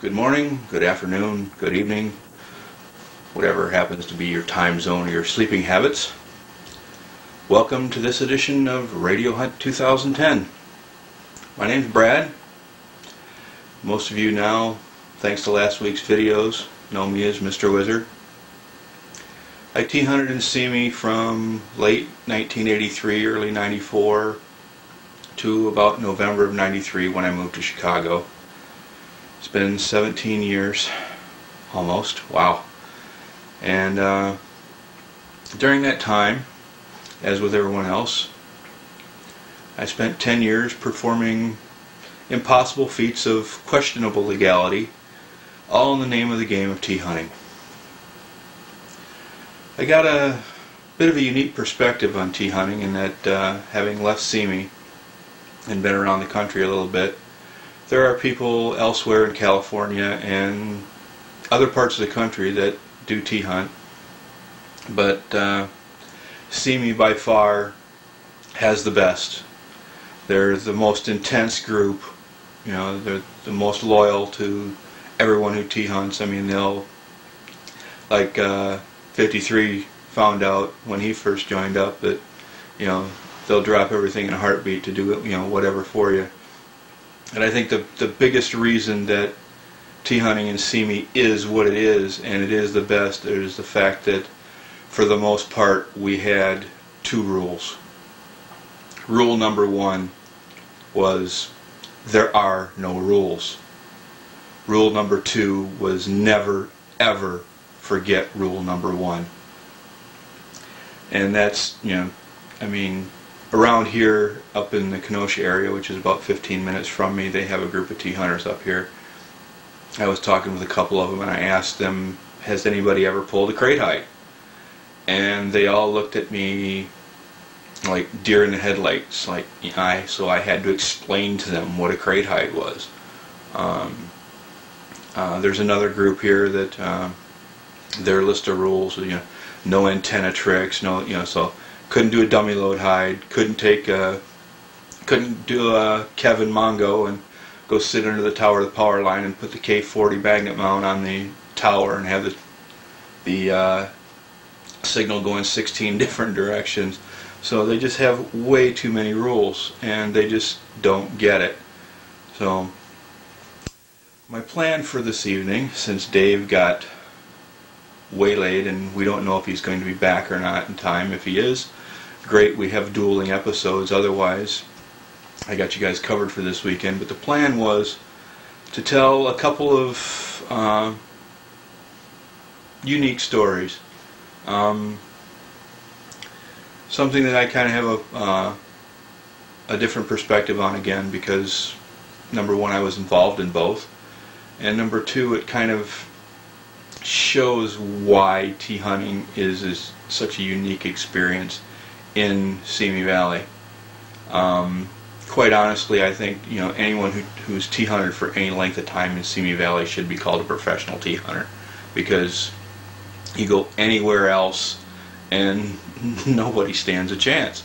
Good morning, good afternoon, good evening, whatever happens to be your time zone or your sleeping habits. Welcome to this edition of Radio Hunt 2010. My name's Brad. Most of you now, thanks to last week's videos, know me as Mr. Wizard. I T-hunted in Simi from late 1983, early 94 to about November of 93 when I moved to Chicago. It's been 17 years, almost, wow. And during that time, as with everyone else, I spent 10 years performing impossible feats of questionable legality, all in the name of the game of T-hunting. I got a bit of a unique perspective on T-hunting in that having left Simi and been around the country a little bit, there are people elsewhere in California and other parts of the country that do T-hunt, but Simi by far has the best. They're the most intense group, you know, they're the most loyal to everyone who T-hunts. I mean, they'll, like 53 found out when he first joined up that, you know, they'll drop everything in a heartbeat to do it, you know, whatever for you. And I think the biggest reason that T-hunting in Simi is what it is, and it is the best, is the fact that for the most part we had two rules. Rule number one was there are no rules. Rule number two was never ever forget rule number one. And that's, you know, I mean, around here, up in the Kenosha area, which is about 15 minutes from me, they have a group of T-hunters up here. I was talking with a couple of them and I asked them, has anybody ever pulled a crate hide? And they all looked at me like deer in the headlights, like so I had to explain to them what a crate hide was. There's another group here that their list of rules, you know, no antenna tricks, no, you know, so couldn't do a dummy load hide, couldn't do a Kevin Mongo and go sit under the tower of the power line and put the K40 magnet mount on the tower and have the signal go in 16 different directions. So they just have way too many rules and they just don't get it. So my plan for this evening, since Dave got waylaid and we don't know if he's going to be back or not in time, if he is, great, we have dueling episodes. Otherwise, I got you guys covered for this weekend. But the plan was to tell a couple of unique stories. Something that I kind of have a different perspective on, again, because number one, I was involved in both, and number two, it kind of shows why T-hunting is such a unique experience in Simi Valley. Quite honestly, I think, you know, anyone who's T-hunted for any length of time in Simi Valley should be called a professional T-hunter, because you go anywhere else and nobody stands a chance.